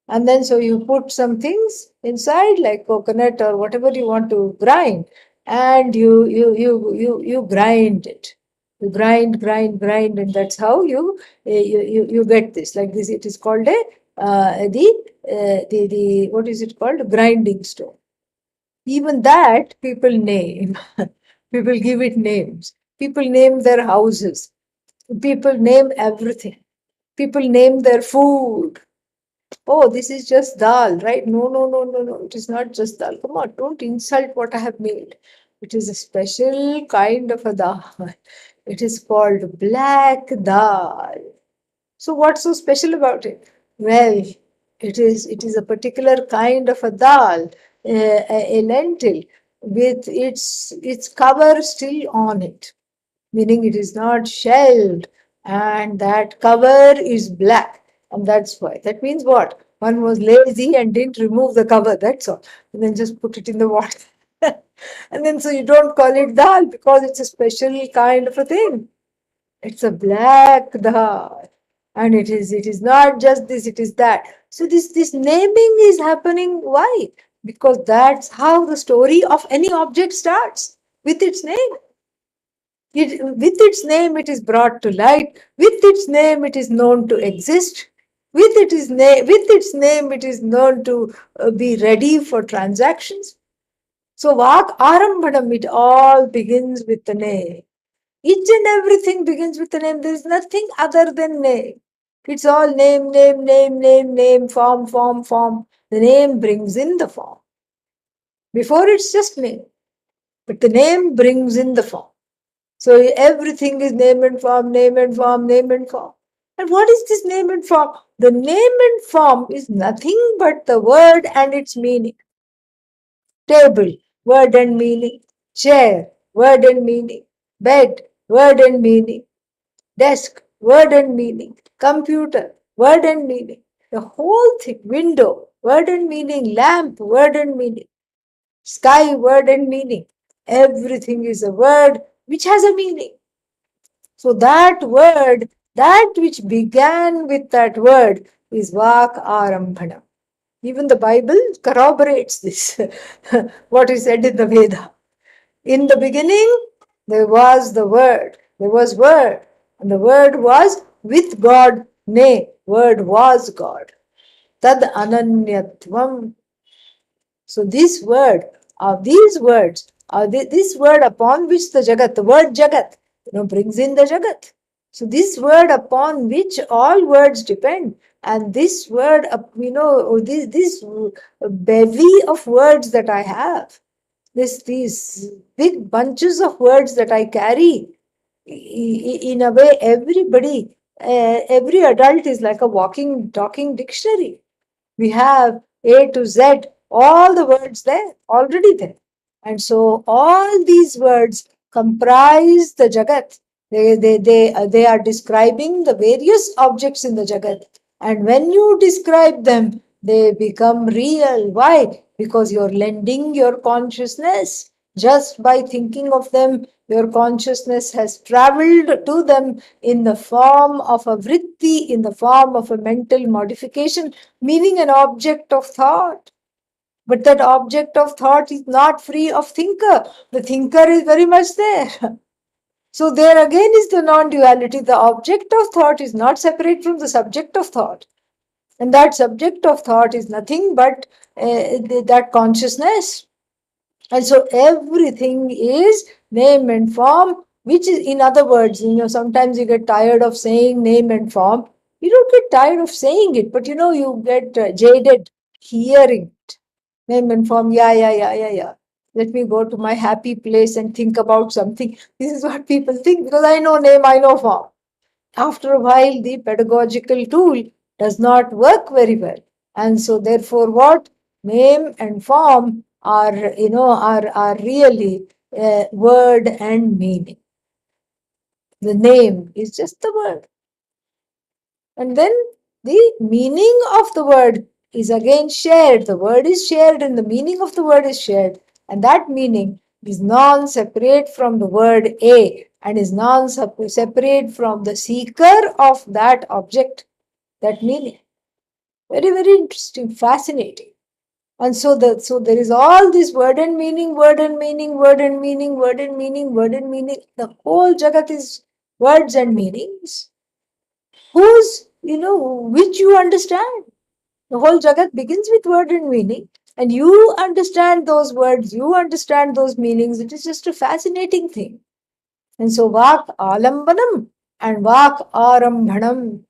And then so you put some things inside, like coconut or whatever you want to grind, and you grind it. You grind, and that's how you get this. Like this, it is called the what is it called? Grinding stone. Even that people name. People give it names. People name their houses. People name everything. People name their food. Oh, this is just dal, right? No, no, no, no, no. It is not just dal. Come on, don't insult what I have made. It is a special kind of a dal. It is called black dal. So what's so special about it? Well, it is a particular kind of a dal, a lentil with its cover still on it, meaning it is not shelled, and that cover is black. And that's why. That means what? One was lazy and didn't remove the cover, that's all. And then just put it in the water. And then so you don't call it dal because it's a special kind of a thing. It's a black dal. And it is not just this, it is that. So this naming is happening. Why? Because that's how the story of any object starts, with its name. With its name, it is brought to light. With its name, it is known to exist. With its name, it is known to be ready for transactions. So, Vak Arambhanam, it all begins with the name. Each and everything begins with the name. There is nothing other than name. It's all name, name, name, name, name, form, form, form. The name brings in the form. Before it's just name, but the name brings in the form. So everything is name and form, name and form, name and form. And what is this name and form? The name and form is nothing but the word and its meaning. Table, word and meaning. Chair, word and meaning. Bed, word and meaning. Desk, word and meaning. Computer, word and meaning. The whole thing. Window, word and meaning. Lamp, word and meaning. Sky, word and meaning. Everything is a word which has a meaning. So that word, that which began with that word, is Vak Arambhana. Even the Bible corroborates this, what is said in the Veda. In the beginning, there was the Word. There was Word. And the Word was with God. Nay, Word was God. Tad ananyatvam. So this word, these words, this word upon which the Jagat, the word Jagat, brings in the Jagat. So this word upon which all words depend, and this word, this bevy of words that I have, these big bunches of words that I carry, in a way, every adult is like a walking, talking dictionary. We have A to Z, all the words there, already there. And so all these words comprise the Jagat. They are describing the various objects in the Jagat. And when you describe them, they become real. Why? Because you're lending your consciousness. Just by thinking of them, your consciousness has traveled to them in the form of a vritti, in the form of a mental modification, meaning an object of thought. But that object of thought is not free of thinker. The thinker is very much there. So there again is the non-duality. The object of thought is not separate from the subject of thought. And that subject of thought is nothing but that consciousness. And so everything is name and form, which is, in other words, sometimes you get tired of saying name and form. You don't get tired of saying it, but you get jaded hearing it. Name and form, yeah. Let me go to my happy place and think about something. This is what people think, because I know name, I know form. After a while, the pedagogical tool does not work very well. And so therefore what? Name and form are really word and meaning. The name is just the word. And then the meaning of the word is again shared. The word is shared and the meaning of the word is shared. And that meaning is non-separate from the word A and is non-separate from the seeker of that object, that meaning. Very, very interesting, fascinating. And so there is all this word and meaning, word and meaning, word and meaning, word and meaning, word and meaning. The whole Jagat is words and meanings. Which you understand. The whole Jagat begins with word and meaning, and you understand those words, you understand those meanings. It is just a fascinating thing. And so Vak Alambanam and Vak Arambhanam.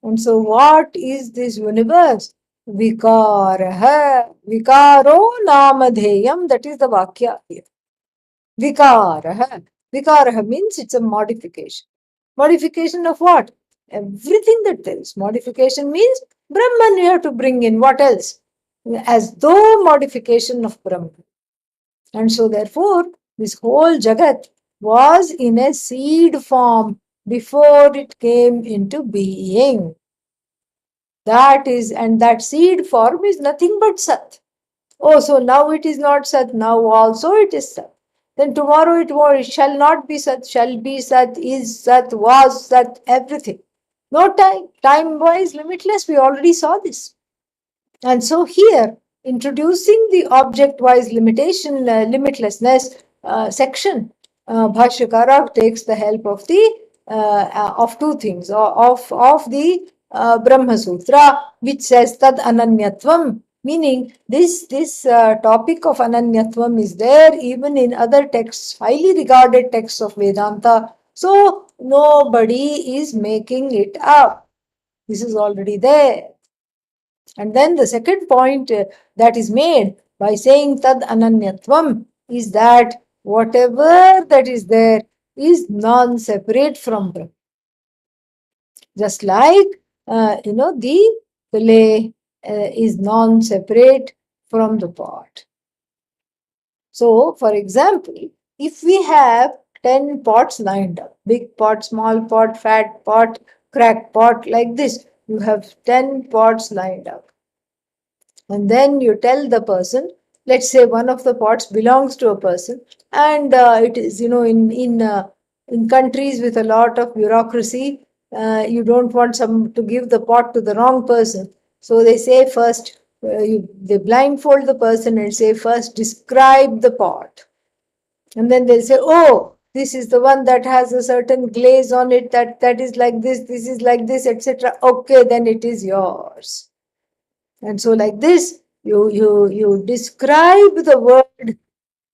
And so what is this universe? Vikaraha. Vikaro namadheyam. That is the Vakya here. Vikaraha. Vikaraha means it's a modification. Modification of what? Everything that there is. Modification means Brahman you have to bring in. What else? As though modification of Brahman. And so therefore, this whole Jagat was in a seed form before it came into being. And that seed form is nothing but Sat. Oh, so now it is not Sat, now also it is Sat. Then tomorrow it shall not be Sat, shall be Sat, is Sat, was Sat, everything. No time. Time-wise, limitless. We already saw this. And so here, introducing the object-wise limitlessness section, Bhashyakara takes the help of two things, of the Brahma Sutra, which says Tad Ananyatvam, meaning this topic of Ananyatvam is there even in other texts, highly regarded texts of Vedanta. So nobody is making it up. This is already there. And then the second point that is made by saying Tad Ananyatvam is that whatever that is there is non-separate from Brahma. Just like, the clay is non-separate from the pot. So, for example, if we have 10 pots lined up, big pot, small pot, fat pot, cracked pot, like this, you have 10 pots lined up. And then you tell the person, let's say one of the pots belongs to a person, and it is, in countries with a lot of bureaucracy, you don't want to give the pot to the wrong person. So they say first, they blindfold the person and say first describe the pot. And then they'll say, oh, this is the one that has a certain glaze on it, that is like this is like this, etc. Okay, then it is yours. And so like this, you describe the word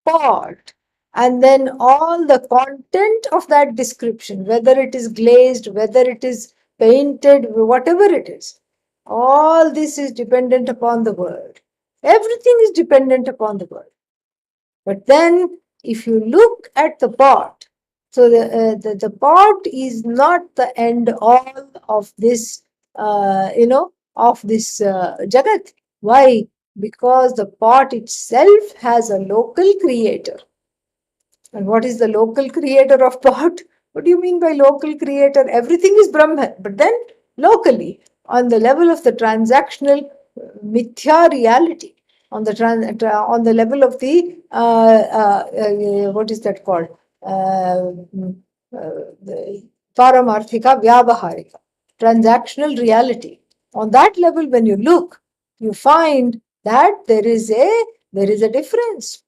pot, and then all the content of that description, whether it is glazed, whether it is painted, whatever it is, all this is dependent upon the word. Everything is dependent upon the word. But then if you look at the pot, so the pot is not the end all of this, Jagat. Why? Because the pot itself has a local creator. And what is the local creator of pot? What do you mean by local creator? Everything is Brahman. But then locally, on the level of the transactional mithya reality, on the level of the what is that called? The Paramarthika Vyavaharika, transactional reality. On that level, when you look, you find that there is a difference.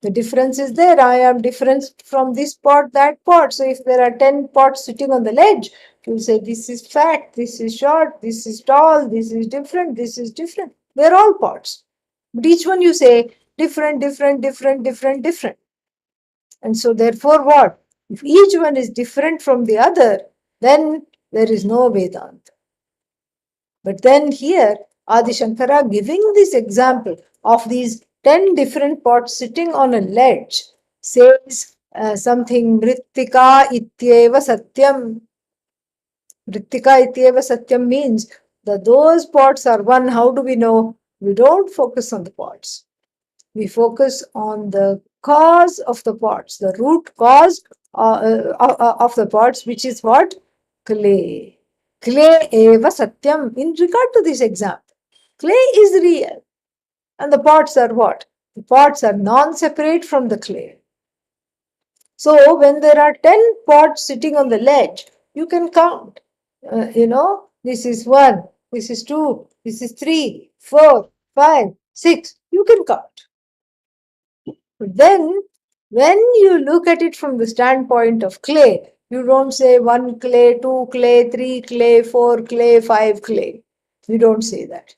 The difference is there. I am different from this pot, that pot. So if there are 10 pots sitting on the ledge, you'll say this is fat, this is short, this is tall, this is different, this is different. They're all pots. But each one you say different, different, different, different, different. And so therefore what? If each one is different from the other, then there is no Vedanta. But then here, Adi Shankara giving this example of these 10 different pots sitting on a ledge says something Mrittika ityeva satyam. Mrittika ityeva satyam means that those pots are one. How do we know? We don't focus on the pots. We focus on the cause of the pots, the root cause of the pots, which is what? Clay. Clay eva satyam. In regard to this example, clay is real. And the pots are what? The pots are non-separate from the clay. So when there are 10 pots sitting on the ledge, you can count. This is 1, this is 2, this is 3, 4, 5, 6. You can count. But then, when you look at it from the standpoint of clay, you don't say 1 clay, 2 clay, 3 clay, 4 clay, 5 clay. You don't say that.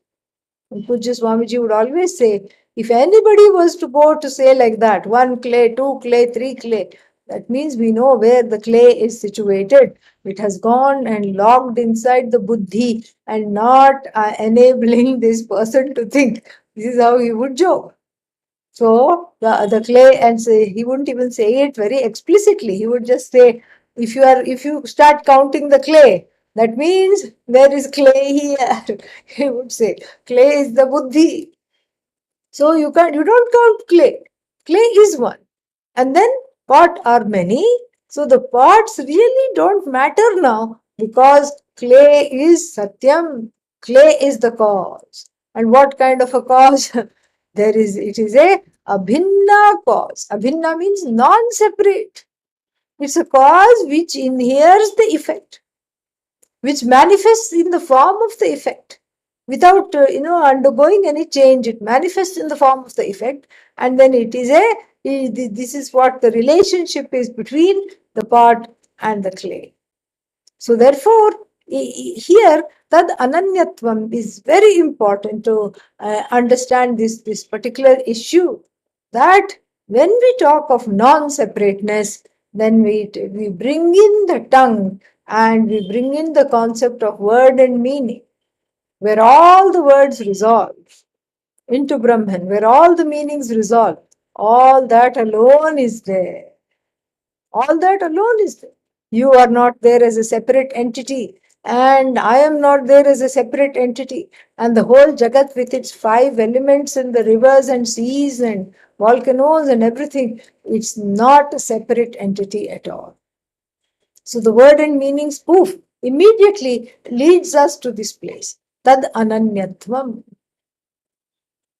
And Pujya Swamiji would always say, if anybody was to go to say like that, 1 clay, 2 clay, 3 clay, that means we know where the clay is situated. It has gone and logged inside the buddhi and not enabling this person to think. This is how he would joke. So the clay, and say, he wouldn't even say it very explicitly. He would just say, if you start counting the clay, that means there is clay here. He would say, clay is the buddhi. So you don't count clay. Clay is one. And then pot are many. So the pots really don't matter now because clay is satyam. Clay is the cause. And what kind of a cause? It is a abhinna cause. Abhinna means non-separate. It's a cause which inheres the effect, which manifests in the form of the effect without undergoing any change. It manifests in the form of the effect, and then this is what the relationship is between the pot and the clay. So therefore, here tad ananyatvam is very important to understand this particular issue, that when we talk of non-separateness, then we bring in the tongue and we bring in the concept of word and meaning, where all the words resolve into Brahman, where all the meanings resolve. All that alone is there. All that alone is there. You are not there as a separate entity, and I am not there as a separate entity. And the whole Jagat with its 5 elements and the rivers and seas and volcanoes and everything, it's not a separate entity at all. So the word and meaning spoof immediately leads us to this place. Tad ananyatvam.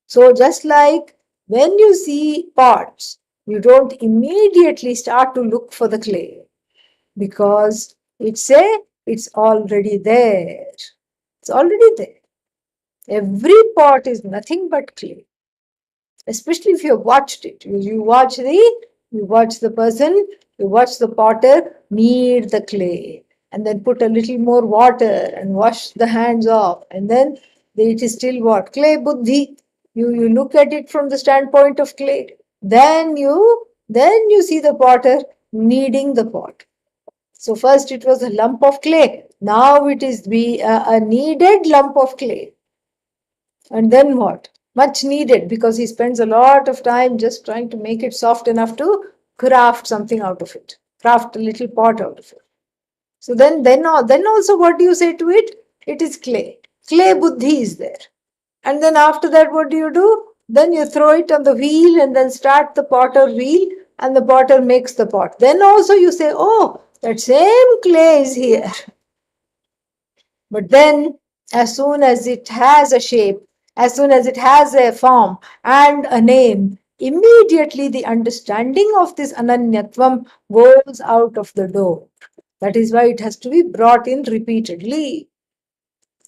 So just like when you see pots, you don't immediately start to look for the clay because it's already there. It's already there. Every pot is nothing but clay. Especially if you have watched it. You watch the person, you watch the potter knead the clay and then put a little more water and wash the hands off, and then it is still what? Clay buddhi. You look at it from the standpoint of clay. Then you see the potter kneading the pot. So first it was a lump of clay. Now it is a kneaded lump of clay. And then what? Much needed, because he spends a lot of time just trying to make it soft enough to craft something out of it. Craft a little pot out of it. So then also what do you say to it? It is clay. Clay buddhi is there. And then after that, what do? Then you throw it on the wheel and then start the potter wheel, and the potter makes the pot. Then also you say, oh, that same clay is here. But then as soon as it has a shape, As soon as it has a form and a name, immediately the understanding of this Ananyatvam goes out of the door. That is why it has to be brought in repeatedly.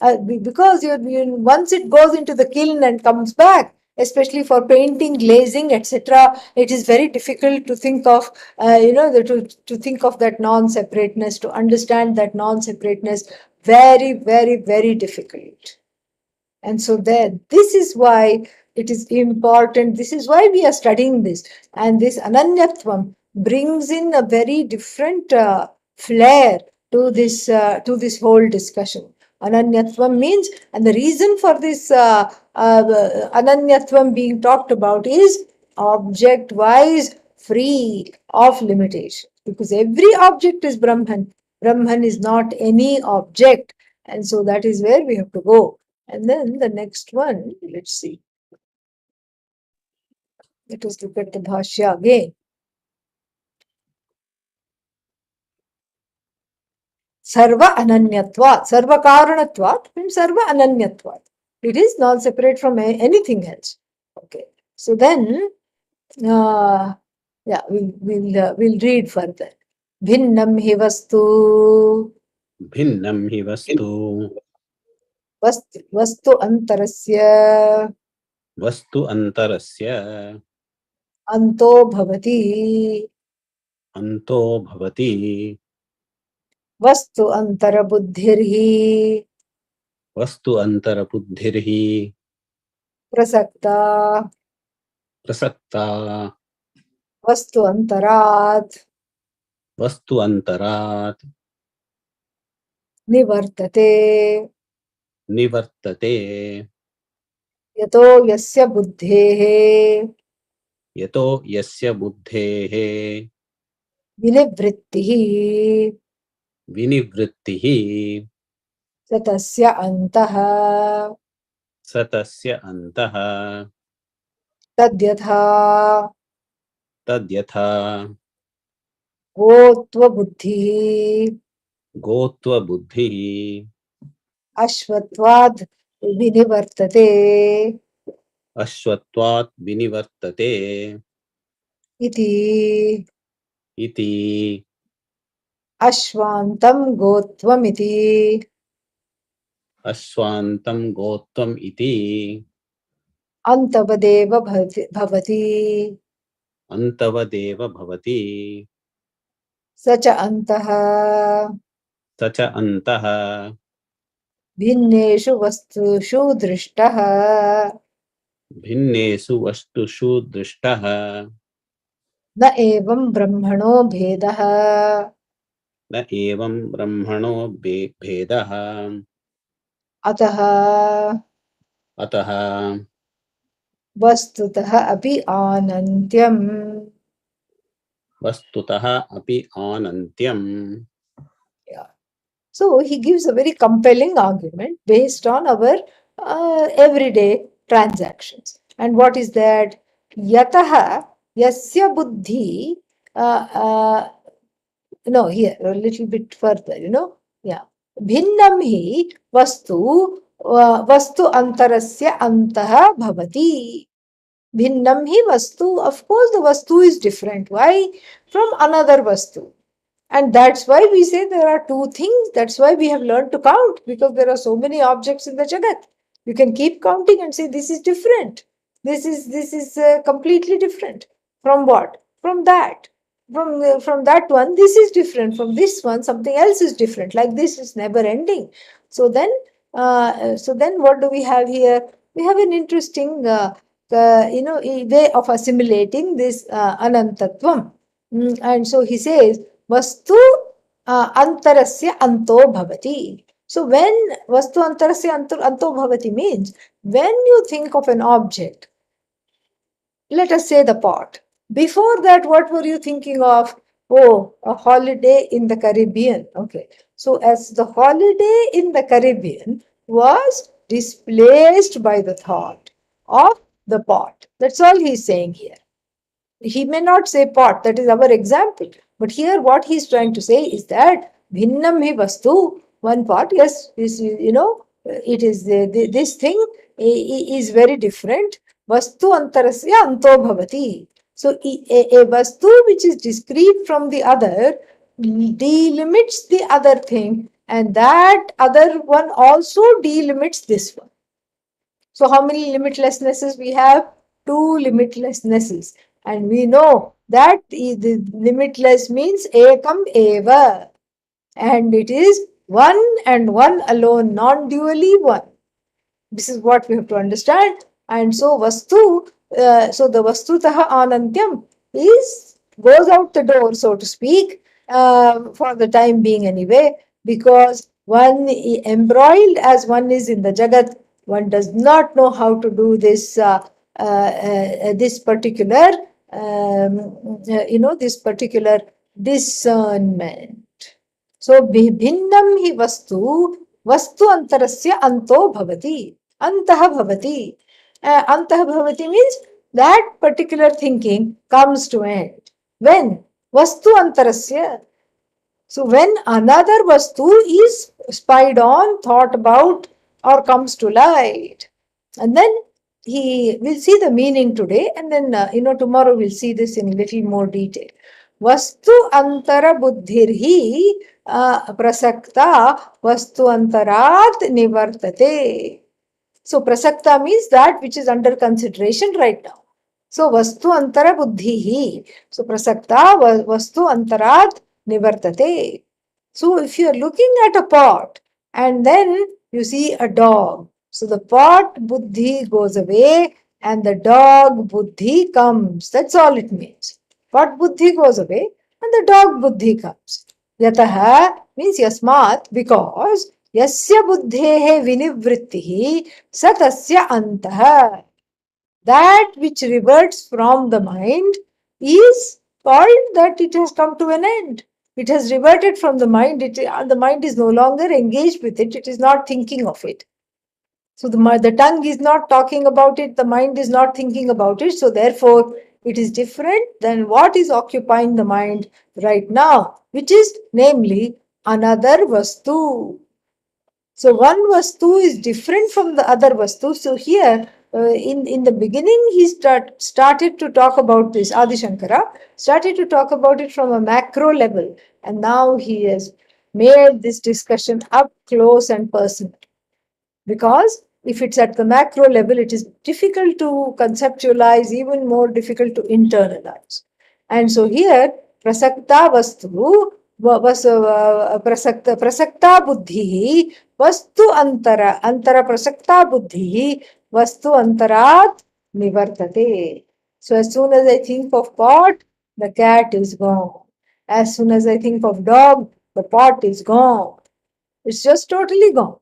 Because once it goes into the kiln and comes back, especially for painting, glazing, etc., it is very difficult to think of, to think of that non-separateness, to understand that non-separateness. Very, very, very difficult. And so this is why it is important. This is why we are studying this. And this Ananyatvam brings in a very different flair to this whole discussion. Ananyatvam means, and the reason for this Ananyatvam being talked about is object-wise, free of limitation. Because every object is Brahman. Brahman is not any object. And so that is where we have to go. And then the next one, let's see. Let us look at the Bhashya again. Sarva Ananyatvat. Sarva Karanatvat means Sarva Ananyatvat. It is not separate from anything else. Okay. So then, we'll read further. Bhinnam hi vastu. Bhinnam hi vastu. Vastu antarasya. Vastu antarasya. Anto bhavati. Anto bhavati. Vastu antara buddhirhi. Vastu antara buddhirhi. Prasakta. Prasakta. Vastu antarat. Vastu antarat. Nivartate. Nivartate. Yato yasya buddhehe. Yato yasya buddhehe. Vinivrittihi. Vinivrittihi. Satasya antaha. Satasya antaha. Tadyatha. Tadyatha. Gotva buddhihi. Gotva buddhihi. Ashvatvad vinivartate. Ashvatvat vinivartate. Iti. Iti. Ashvantam gotvam Ashwantam gotvam iti. Antavadeva bhavati. Antavadeva bhavati. Sacha antaha. Sacha antaha. Bhinneshu vastushu drishtaha. Bhinnesu vastushu drishtaha. Na evam brahmano bhedaha. Na evam brahmano bhedaha. Ataha. Ataha. Vastutaha api anantyam. Vastutaha api anantyam. Yeah. So he gives a very compelling argument based on our everyday transactions. And what is that? Yataha yasya buddhi. No, here a little bit further, yeah. Bhinnam hi vastu antarasya antaha bhavati. Bhinnam hi vastu. Of course, the vastu is different. Why? From another vastu. And that's why we say there are two things. That's why we have learned to count, because there are so many objects in the Jagat. You can keep counting and say this is different. This is completely different. From what? From that. From that one, this is different. From this one, something else is different. Like this is never ending. So then, what do we have here? We have an interesting, way of assimilating this anantatvam. And so he says, vastu antarasya anto bhavati. So when vastu antarasya anto bhavati means, when you think of an object, let us say the pot. Before that, what were you thinking of? Oh, a holiday in the Caribbean. Okay. So as the holiday in the Caribbean was displaced by the thought of the pot. That's all he's saying here. He may not say pot, that is our example. But here what he's trying to say is that bhinnam hi vastu, one pot, yes, is, it is this thing is very different. Vastu antarasya anto bhavati. So a vastu which is discrete from the other delimits the other thing, and that other one also delimits this one. So how many limitlessnesses we have? Two limitlessnesses. And we know that the limitless means ekam eva. And it is one and one alone, non-dually one. This is what we have to understand. And so so the vastutaha anantyam goes out the door, so to speak, for the time being anyway, because one embroiled as one is in the jagat, one does not know how to do this this particular this particular discernment. So bhinnam hi vastu antarasya anto bhavati. Antah bhavati. Antah bhavati means that particular thinking comes to end. When? Vastu antarasya. So when another vastu is spied on, thought about, or comes to light, and then we'll see the meaning today, and then tomorrow we'll see this in little more detail. Vastu antara buddhirhi prasakta vastu antarat nivartate. So prasakta means that which is under consideration right now. So vastu antara buddhihi. So prasakta vastu antarat nivartate. So if you are looking at a pot and then you see a dog, so the pot buddhi goes away and the dog buddhi comes. That's all it means. Pot buddhi goes away and the dog buddhi comes. Yataha means yasmat, because yasya buddhehe vinivrittihi satasya antah. That which reverts from the mind is called that it has come to an end. It has reverted from the mind. The mind is no longer engaged with it. It is not thinking of it. So the tongue is not talking about it. The mind is not thinking about it. So therefore, it is different than what is occupying the mind right now, which is namely another vastu. So one vastu is different from the other vastu. So here, in the beginning, he started to talk about this. Adi Shankara started to talk about it from a macro level, and now he has made this discussion up close and personal. Because if it's at the macro level, it is difficult to conceptualize, even more difficult to internalize. And so here, prasakta vastu prasakta buddhi vastu antara prasakta buddhi vastu antarat nivartate. So as soon as I think of pot, the cat is gone. As soon as I think of dog, the pot is gone. It's just totally gone.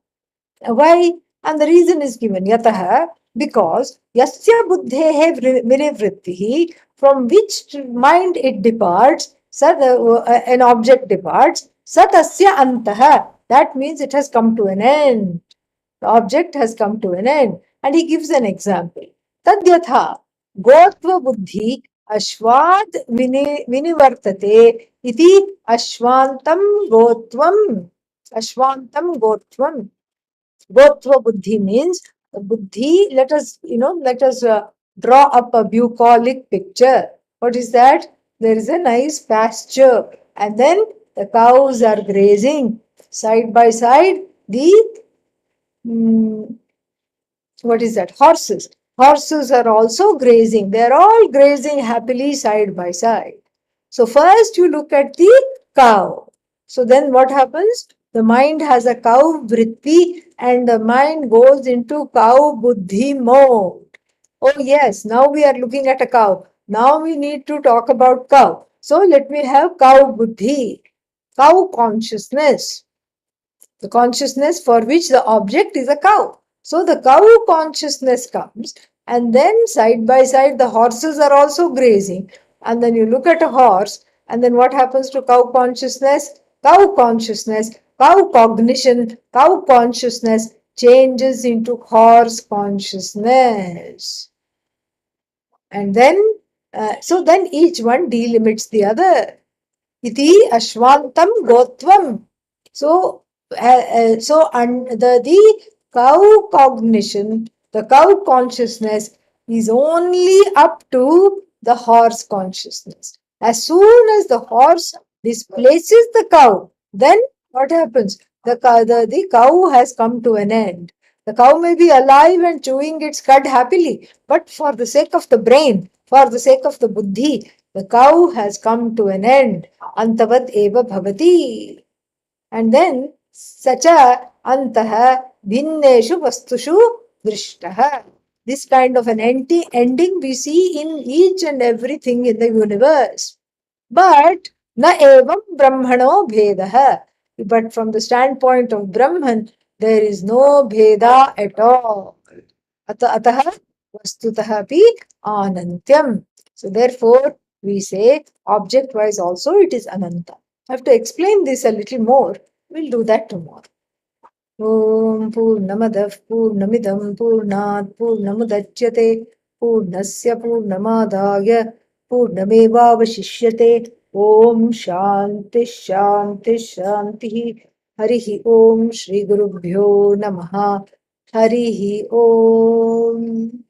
Why? And the reason is given. Yataha, because yasya buddhehe vinivrittihi, from which mind it departs, an object departs, satasya antaha. That means it has come to an end. The object has come to an end. And he gives an example. Tadyatha, gotva buddhi ashvad vinivartate iti ashvantam gotvam. Ashvantam gotvam. Gotva buddhi means buddhi. Let us draw up a bucolic picture. What is that? There is a nice pasture, and then the cows are grazing side by side. What is that? Horses. Horses are also grazing. They are all grazing happily side by side. So first you look at the cow. So then what happens? The mind has a cow vritti and the mind goes into cow buddhi mode. Oh yes, now we are looking at a cow. Now we need to talk about cow. So let me have cow buddhi, cow consciousness. The consciousness for which the object is a cow. So the cow consciousness comes, and then side by side the horses are also grazing. And then you look at a horse, and then what happens to cow consciousness? Cow consciousness, cow cognition, cow consciousness changes into horse consciousness. And then, so then each one delimits the other. Iti ashwantam gotvam. So, and the cow cognition, the cow consciousness is only up to the horse consciousness. As soon as the horse displaces the cow, then what happens? The cow has come to an end. The cow may be alive and chewing its cud happily, but for the sake of the brain, for the sake of the buddhi, the cow has come to an end. Antavat eva bhavati. And then sacha antaha bhinneshu vastushu drishtaha. This kind of an ending we see in each and everything in the universe. But na evam brahmano bhedaha. But from the standpoint of Brahman, there is no bheda at all. Ataha vastutaha api anantyam. So therefore, we say object-wise also it is ananta. I have to explain this a little more. We'll do that tomorrow. Om Purnamadah Purnamidam Purnat Purnamudachyate Purnasya Purnamadaya Purnamevavashishyate Om Shanti Shanti Shanti Harihi Om Shri Gurubhyo Namaha Harihi Om